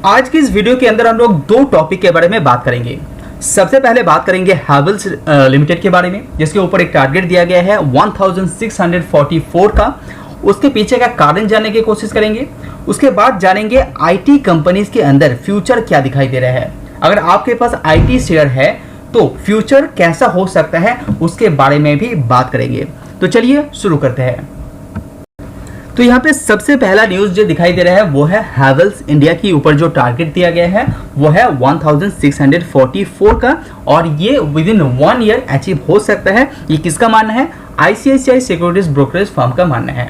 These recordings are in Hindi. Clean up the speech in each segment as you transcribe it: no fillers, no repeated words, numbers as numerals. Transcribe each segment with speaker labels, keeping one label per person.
Speaker 1: आज की इस वीडियो के अंदर हम लोग दो टॉपिक के बारे में बात करेंगे। सबसे पहले बात करेंगे हैवेल्स लिमिटेड के बारे में, जिसके ऊपर एक टारगेट दिया गया है 1644 का। उसके पीछे का कारण जानने की कोशिश करेंगे। उसके बाद जानेंगे आईटी कंपनीज के अंदर फ्यूचर क्या दिखाई दे रहा है। अगर आपके पास आईटी शेयर है तो फ्यूचर कैसा हो सकता है, उसके बारे में भी बात करेंगे। तो चलिए शुरू करते हैं। तो यहाँ पे सबसे पहला न्यूज जो दिखाई दे रहा है वो है हैवेल्स इंडिया के ऊपर जो टारगेट दिया गया है वो है 1644 का, और ये विद इन 1 ईयर अचीव हो सकता है। ये किसका मानना है? आईसीआईसीआई सिक्योरिटीज ब्रोकरेज फर्म का मानना है।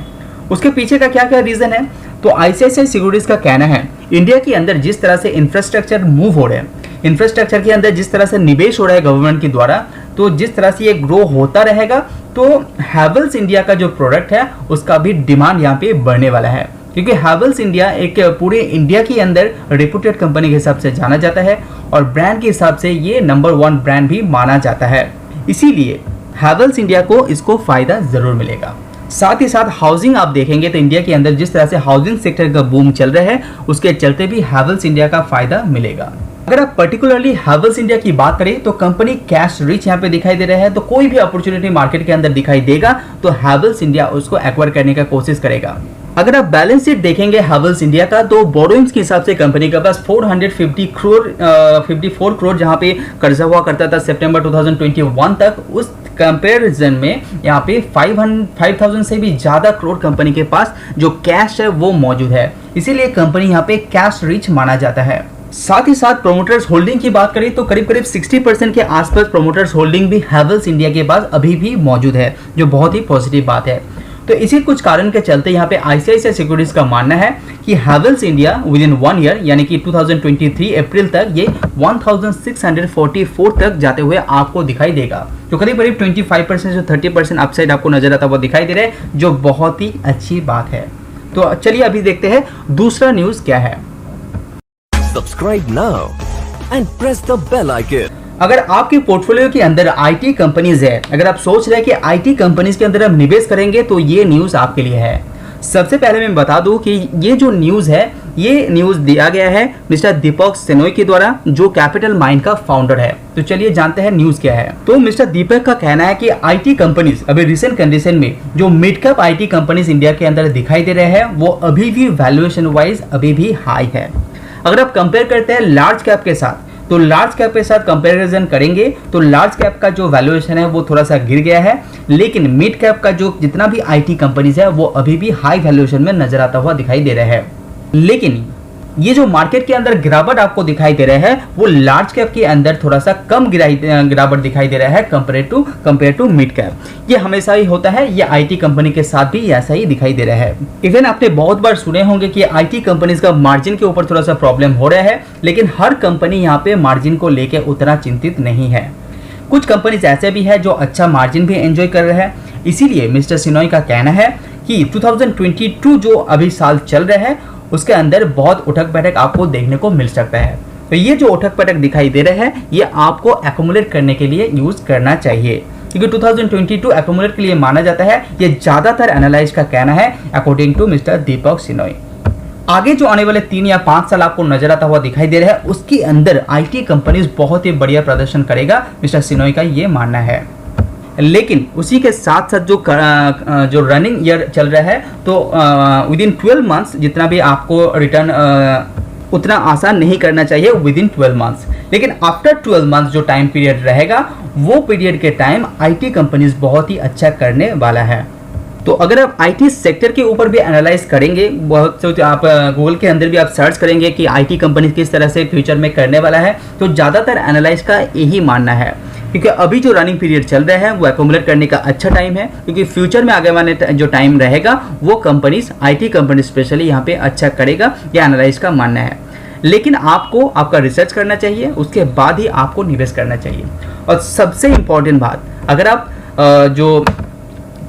Speaker 1: उसके पीछे का क्या क्या रीजन है? तो आईसीआईसीआई सिक्योरिटीज का कहना है इंडिया के अंदर जिस तरह से इंफ्रास्ट्रक्चर मूव हो रहे हैं, इंफ्रास्ट्रक्चर के अंदर जिस तरह से निवेश हो रहा है गवर्नमेंट के द्वारा, तो जिस तरह से ये ग्रो होता रहेगा तो हैवेल्स इंडिया का जो प्रोडक्ट है उसका भी डिमांड यहाँ पे बढ़ने वाला है। क्योंकि हैवेल्स इंडिया एक पूरे इंडिया के अंदर रेपुटेड कंपनी के हिसाब से जाना जाता है और ब्रांड के हिसाब से ये नंबर 1 ब्रांड भी माना जाता है। इसीलिए हैवेल्स इंडिया को इसको फायदा जरूर मिलेगा। साथ ही साथ हाउसिंग आप देखेंगे तो इंडिया के अंदर जिस तरह से हाउसिंग सेक्टर का बूम चल रहा है उसके चलते भी हैवेल्स इंडिया का फायदा मिलेगा। अगर आप पर्टिकुलरली हैवेल्स इंडिया की बात करें तो कंपनी कैश रिच यहाँ पे दिखाई दे रहा है। तो कोई भी अपॉर्चुनिटी मार्केट के अंदर दिखाई देगा तो हैवेल्स इंडिया उसको एक्वायर करने का कोशिश करेगा। अगर आप बैलेंस शीट देखेंगे हैवेल्स इंडिया का तो बोरोइंग्स के हिसाब से कंपनी के पास 54 करोड़ जहां पे कर्जा हुआ करता था सितंबर 2021 तक, उस कंपैरिजन में यहाँ पे 5000 से भी ज्यादा करोड़ कंपनी के पास जो कैश है वो मौजूद है। इसीलिए कंपनी यहाँ पे कैश रिच माना जाता है। साथ ही साथ प्रोमोटर्स होल्डिंग की बात करें तो करीब 60% के आसपास प्रोमोटर्स होल्डिंग भी हैवेल्स इंडिया के पास अभी भी मौजूद है, जो बहुत ही पॉजिटिव बात है। तो इसी कुछ कारण के चलते यहाँ पे आईसीआईसीआई सिक्योरिटीज का मानना है कि Havells India with in 1 year यानी कि 2023 अप्रैल तक ये 1644 तक जाते हुए आपको दिखाई देगा। तो करीब 25% से 30% अपसाइड आपको नजर आता हुआ दिखाई दे रहा है, जो बहुत ही अच्छी बात है। तो चलिए अभी देखते हैं दूसरा न्यूज क्या है।
Speaker 2: Subscribe now and press the bell icon.
Speaker 1: अगर आपके पोर्टफोलियो के अंदर आईटी कंपनीज है, अगर आप सोच रहे हैं कि आईटी कंपनीज के अंदर हम निवेश करेंगे तो ये न्यूज आपके लिए है। सबसे पहले मैं बता दूं कि ये जो न्यूज है ये न्यूज दिया गया है मिस्टर दीपक सेनोई के द्वारा, जो कैपिटल माइंड का फाउंडर है। तो चलिए जानते हैं न्यूज क्या है। तो मिस्टर दीपक का कहना है कि आईटी कंपनीज अभी रिसेंट कंडीशन में जो mid cap IT companies India के अंदर दिखाई दे रहे हैं वो अभी भी वैल्यूएशन वाइज अभी भी हाई है। अगर आप कंपेयर करते हैं लार्ज कैप के साथ, तो लार्ज कैप के साथ कंपैरिजन करेंगे तो लार्ज कैप का जो वैल्यूएशन है वो थोड़ा सा गिर गया है, लेकिन मिड कैप का जो जितना भी आईटी कंपनीज है वो अभी भी हाई वैल्यूएशन में नजर आता हुआ दिखाई दे रहा है। लेकिन ये जो मार्केट के अंदर गिरावट आपको दिखाई दे रहा है वो लार्ज कैप के अंदर थोड़ा सा कम गिरावट दिखाई दे रहा है कंपेयर टू मिड कैप। ये हमेशा ही होता है, ये आईटी कंपनी के साथ भी ऐसा ही दिखाई दे रहा है। इवन आपने बहुत बार सुने होंगे कि आईटी कंपनीज का मार्जिन के ऊपर थोड़ा सा प्रॉब्लम हो रहा है, लेकिन हर कंपनी यहाँ पे मार्जिन को लेकर उतना चिंतित नहीं है। कुछ कंपनीज ऐसे भी है जो अच्छा मार्जिन भी एंजॉय कर रहे हैं। इसीलिए मिस्टर सिनोई का कहना है कि 2022 जो अभी साल चल रहा है उसके अंदर बहुत उठक बैठक आपको देखने को मिल सकता है। तो ये जो उठक बैठक दिखाई दे रहे हैं ये आपको एक्यूमुलेट करने के लिए यूज करना चाहिए, क्योंकि 2022 एक्यूमुलेट के लिए माना जाता है। ये ज्यादातर एनालाइज का कहना है अकॉर्डिंग टू मिस्टर दीपक सिनोई। आगे जो आने वाले 3 या 5 साल आपको नजर आता हुआ दिखाई दे रहा है उसके अंदर आईटी कंपनीज बहुत ही बढ़िया प्रदर्शन करेगा, मिस्टर सिनोई का ये मानना है। लेकिन उसी के साथ साथ जो रनिंग ईयर चल रहा है तो विद इन 12 मंथ्स जितना भी आपको रिटर्न उतना आसान नहीं करना चाहिए विद इन 12 मंथ्स। लेकिन आफ्टर 12 मंथ्स जो टाइम पीरियड रहेगा वो पीरियड के टाइम आईटी कंपनीज बहुत ही अच्छा करने वाला है। तो अगर आप आईटी सेक्टर के ऊपर भी एनालाइज करेंगे, बहुत से आप गूगल के अंदर भी आप सर्च करेंगे कि आईटी कंपनी किस तरह से फ्यूचर में करने वाला है, तो ज़्यादातर एनालाइज का यही मानना है। क्योंकि अभी जो रनिंग पीरियड चल रहा है वो एक्यूमुलेट करने का अच्छा टाइम है, क्योंकि फ्यूचर में आगे वाले जो टाइम रहेगा वो कंपनीज आईटी कंपनी स्पेशली यहाँ पे अच्छा करेगा, यह एनालाइज का मानना है। लेकिन आपको आपका रिसर्च करना चाहिए, उसके बाद ही आपको निवेश करना चाहिए। और सबसे इंपॉर्टेंट बात, अगर आप जो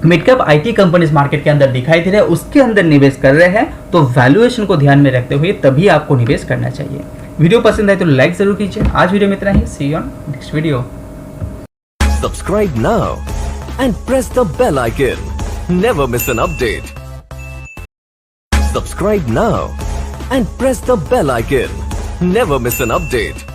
Speaker 1: mid cap IT companies market के अंदर दिखाई दे रहे हैं उसके अंदर निवेश कर रहे हैं तो वैल्यूएशन को ध्यान में रखते हुए तभी आपको निवेश करना चाहिए। वीडियो पसंद आए तो लाइक जरूर कीजिए। आज वीडियो में इतना ही। See you on next video.
Speaker 2: Subscribe now and press the bell icon. Never miss an update. Subscribe now and press the bell icon. Never miss an update.